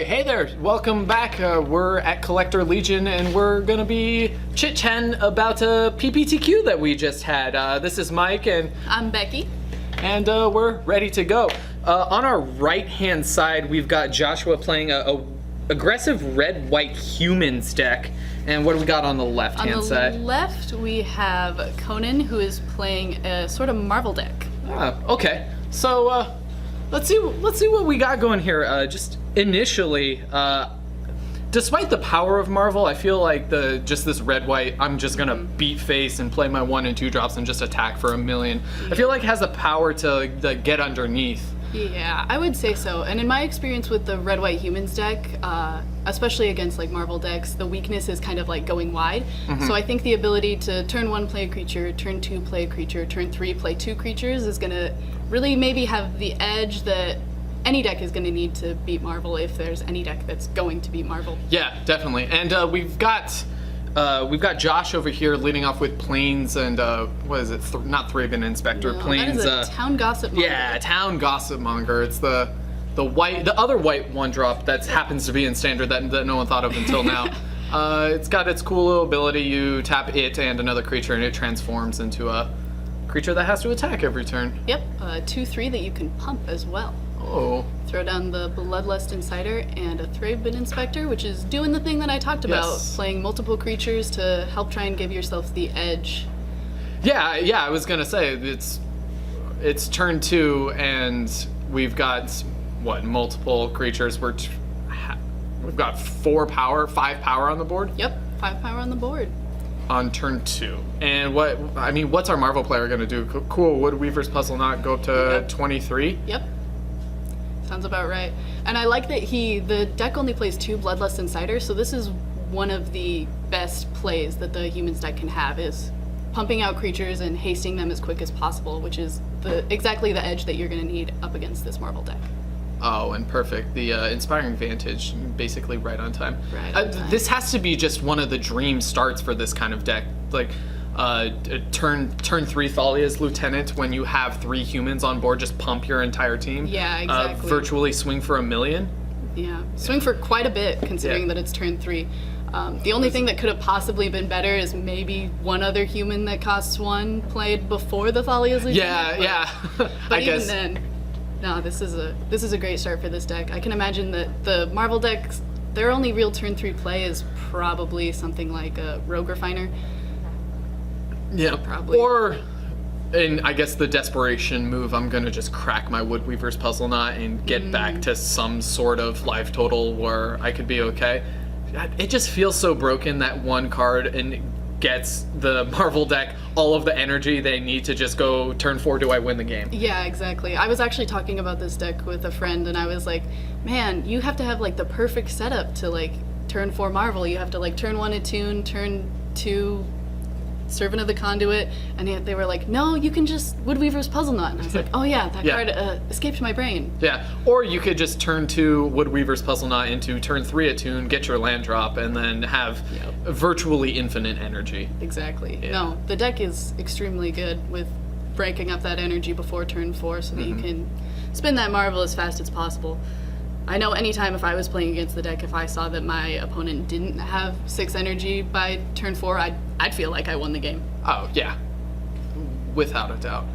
Hey there, welcome back. We're at Collector Legion and we're gonna be chit-chatting about a PPTQ that we just had. This is Mike and I'm Beky. And we're ready to go. On our right-hand side, we've got Joshua playing a aggressive red-white humans deck. And what do we got on the left-hand side? On the left, we have Konan, who is playing a sort of Marvel deck. Okay. So let's see what we got going here. Just initially, despite the power of Marvel, I feel like just this red-white, I'm just gonna beat face and play my 1 and 2 drops and just attack for 1,000,000. I feel like it has the power to get underneath. Yeah, I would say so. And in my experience with the red-white humans deck, especially against like Marvel decks, the weakness is kind of like going wide. So I think the ability to turn 1 play a creature, turn 2 play a creature, turn 3 play 2 creatures is gonna really maybe have the edge that any deck is gonna need to beat Marvel, if there's any deck that's going to beat Marvel. Yeah, definitely. And we've got Josh over here leading off with Plains and what is it? Not Thraben Inspector. No, Plains. that is a Town Gossipmonger. Yeah, Town Gossipmonger. It's the other white 1-drop that happens to be in Standard that no one thought of until now. It's got its cool little ability. You tap it and another creature, and it transforms into a creature that has to attack every turn. Yep, 2/3 that you can pump as well. Oh. Throw down the Bloodlust Inciter and a Thraben Inspector, which is doing the thing that I talked about, playing multiple creatures to help try and give yourself the edge. Yeah, I was gonna say it's turn 2 and we've got multiple creatures. We've got 5 power on the board. Yep, 5 power on the board. On turn 2. And what's our Marvel player gonna do? Cool, Woodweaver's Puzzleknot go up to 23? Yep. Sounds about right. And I like that the deck only plays 2 Bloodlust Inciter, so this is one of the best plays that the humans deck can have, is pumping out creatures and hasting them as quick as possible, which is exactly the edge that you're going to need up against this Marvel deck. Oh, and perfect. The Inspiring Vantage, basically right on time. Right on time. This has to be just one of the dream starts for this kind of deck. Like, turn 3 Thalia's Lieutenant, when you have 3 humans on board, just pump your entire team. Yeah, exactly. Virtually swing for 1,000,000. Yeah, swing for quite a bit, considering that it's turn 3. The only thing that could have possibly been better is maybe one other human that costs 1 played before the Thalia's Lieutenant. Yeah. But even then, no, this is a great start for this deck. I can imagine that the Marvel decks, their only real turn 3 play is probably something like a Rogue Refiner. Yeah, probably. Or, in I guess the desperation move, I'm gonna just crack my Woodweaver's Puzzleknot and get back to some sort of life total where I could be okay. It just feels so broken, that 1 card, and gets the Marvel deck all of the energy they need to just go turn 4, do I win the game? Yeah, exactly. I was actually talking about this deck with a friend, and I was like, man, you have to have like the perfect setup to like turn 4 Marvel. You have to like turn 1 Attune, turn 2 Servant of the Conduit, and they were like, no, you can just Woodweaver's Puzzleknot. And I was like, oh yeah, that card escaped my brain. Yeah, or you could just turn 2 Woodweaver's Puzzleknot into turn 3 Attune, get your land drop, and then have virtually infinite energy. Exactly. Yeah. No, the deck is extremely good with breaking up that energy before turn 4 so that you can spin that Marvel as fast as possible. I know anytime if I was playing against the deck, if I saw that my opponent didn't have 6 energy by turn 4, I'd feel like I won the game. Oh, yeah. Without a doubt.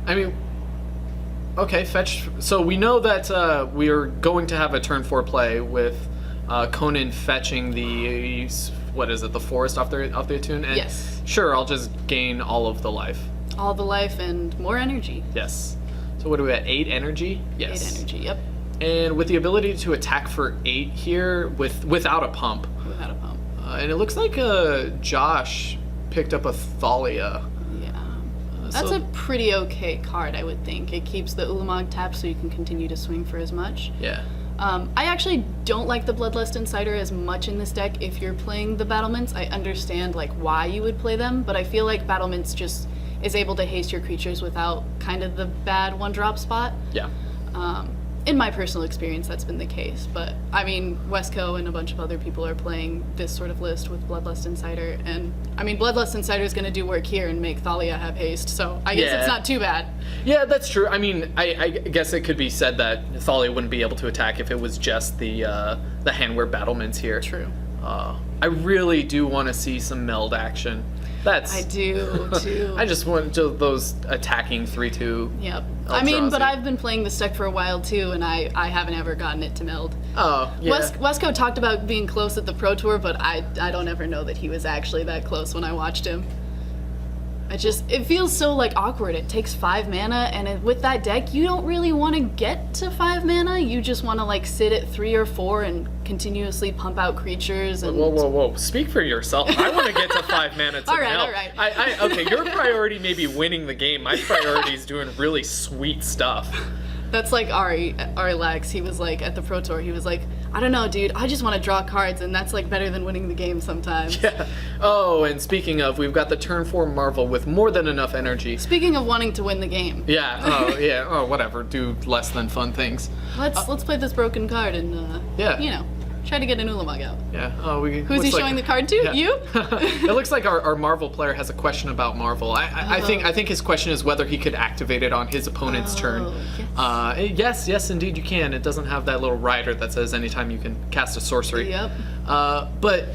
I mean, okay, fetch. So we know that we are going to have a turn 4 play with Konan fetching the, the forest off the Attune? And yes. Sure, I'll just gain all of the life. All the life and more energy. Yes. So what are we at, 8 energy? Yes. 8 energy, yep. And with the ability to attack for 8 here without a pump. Without a pump. And it looks like Josh picked up a Thalia. Yeah. That's a pretty okay card, I would think. It keeps the Ulamog tapped so you can continue to swing for as much. Yeah. I actually don't like the Bloodlust Inciter as much in this deck. If you're playing the Battlements, I understand like why you would play them, but I feel like Battlements just is able to haste your creatures without kind of the bad 1-drop spot. Yeah. In my personal experience, that's been the case. But, I mean, Wesco and a bunch of other people are playing this sort of list with Bloodlust Inciter. And, I mean, Bloodlust Inciter is going to do work here and make Thalia have haste. So, I guess it's not too bad. Yeah, that's true. I mean, I guess it could be said that Thalia wouldn't be able to attack if it was just the Hanweir battlements here. True. I really do want to see some meld action. I do too. I just want those attacking 3/2. Yep. I mean, but I've been playing this deck for a while too, and I haven't ever gotten it to meld. Oh, yeah. Wesco talked about being close at the Pro Tour, but I don't ever know that he was actually that close when I watched him. It feels so like awkward. It takes 5 mana, and with that deck, you don't really want to get to 5 mana. You just want to like sit at 3 or 4 and continuously pump out creatures. And Whoa! Speak for yourself. I want to get to 5 mana to all right, melt. all right. Okay, your priority may be winning the game. My priority is doing really sweet stuff. That's like Ari Lax. He was like at the Pro Tour. He was like, I don't know, dude. I just want to draw cards, and that's like better than winning the game sometimes. Yeah. Oh, and speaking of, we've got the turn 4 Marvel with more than enough energy. Speaking of wanting to win the game. Yeah. Oh, yeah. Oh, whatever. Do less than fun things. Let's play this broken card and yeah. Try to get an Ulamog out. Yeah. Oh, who's he showing the card to? Yeah. You? It looks like our Marvel player has a question about Marvel. I think his question is whether he could activate it on his opponent's turn. Yes, indeed you can. It doesn't have that little rider that says anytime you can cast a sorcery. Yep. But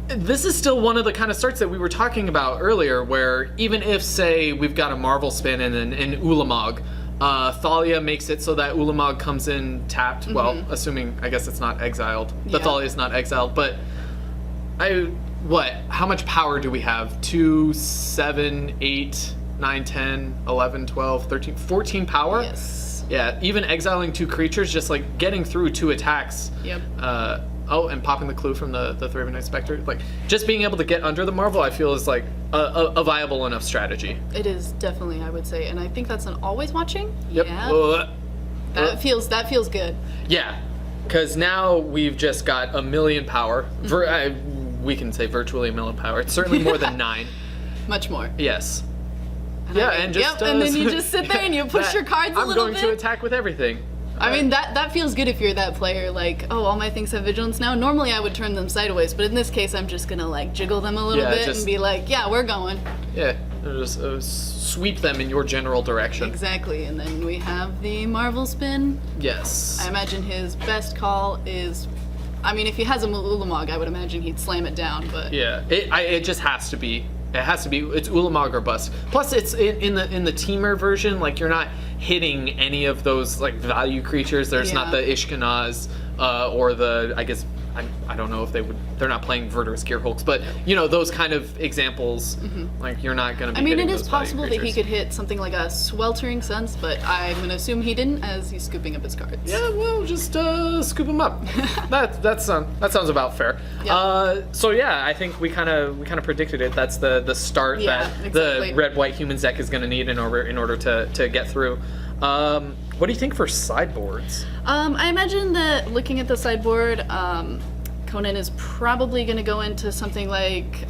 this is still one of the kind of starts that we were talking about earlier, where even if, say, we've got a Marvel spin and an Ulamog, Thalia makes it so that Ulamog comes in tapped. Well, assuming, I guess it's not exiled. The Thalia is not exiled, but how much power do we have? 2, 7, 8, 9, 10, 11, 12, 13, 14 power? Yes. Yeah, even exiling 2 creatures, just like getting through 2 attacks. Yep. And popping the clue from the Thraben Inspector. Like, just being able to get under the Marvel, I feel, is like a viable enough strategy. It is definitely, I would say, and I think that's an always watching. Yep. Yeah. That feels good. Yeah, because now we've just got 1,000,000 power. We can say virtually 1,000,000 power. It's certainly more than 9. Much more. Yes. And and then you just sit there and you push your cards a little bit. I'm going to attack with everything. I mean, that feels good if you're that player, like, oh, all my things have vigilance now. Normally I would turn them sideways, but in this case I'm just gonna like jiggle them a little bit and be like, yeah, we're going. Yeah, just sweep them in your general direction. Exactly, and then we have the Marvel spin. Yes. I imagine his best call is, I mean, if he has a Ulamog, I would imagine he'd slam it down, but... Yeah, it just has to be. It has to be. It's Ulamog or bust. Plus, it's in the Temur version. Like, you're not hitting any of those like value creatures. There's not the Ishkanaz or the, I guess, I don't know if they're not playing Verdurous Gearhulks, but those kind of examples. Like, you're not going to be. I mean, hitting it is those value possible that creatures. he could hit something like a Sweltering Sense, but I'm gonna assume he didn't, as he's scooping up his cards. Yeah, well, just scoop them up. that sounds about fair. Yeah. So yeah, I think we kind of predicted it. That's the start that exactly. the red-white humans deck is going to need in order to get through. What do you think for sideboards? I imagine that looking at the sideboard, Konan is probably going to go into something like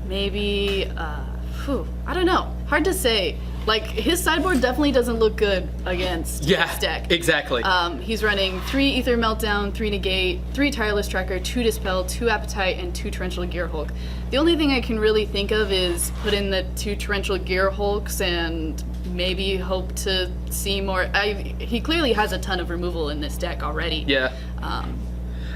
maybe I don't know. Hard to say. Like, his sideboard definitely doesn't look good against this deck. Exactly. He's running 3 Aether Meltdown, 3 Negate, 3 Tireless Tracker, 2 Dispel, 2 Appetite, and 2 Torrential Gearhulk. The only thing I can really think of is put in the 2 Torrential Gearhulks and maybe hope to see more. He clearly has a ton of removal in this deck already. Yeah.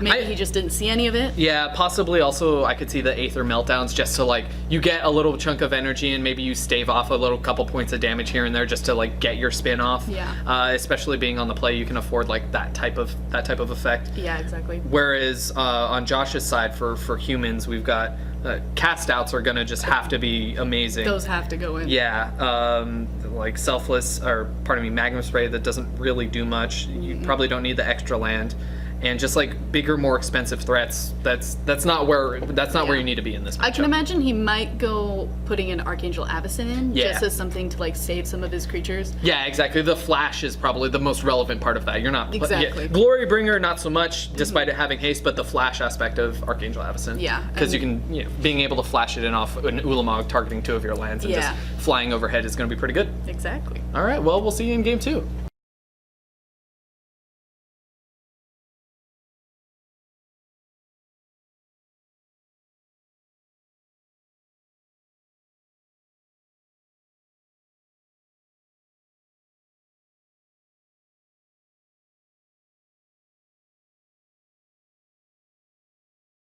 Maybe he just didn't see any of it. Yeah, possibly also I could see the Aether Meltdowns just to, like, you get a little chunk of energy and maybe you stave off a little couple points of damage here and there just to, like, get your spin off. Yeah. Especially being on the play, you can afford, like, that type of effect. Yeah, exactly. Whereas on Josh's side for humans, we've got cast outs are gonna just have to be amazing. Those have to go in. Yeah, like Magma Spray that doesn't really do much. You probably don't need the extra land. And just like bigger, more expensive threats, that's not where you need to be in this matchup. I can imagine he might go putting an Archangel Avacyn in just as something to like save some of his creatures. Yeah, exactly. The flash is probably the most relevant part of that. You're not exactly. Glorybringer, not so much, despite it having haste, but the flash aspect of Archangel Avacyn. Yeah, because you can being able to flash it in off an Ulamog targeting 2 of your lands and just flying overhead is going to be pretty good. Exactly. All right. Well, we'll see you in game 2.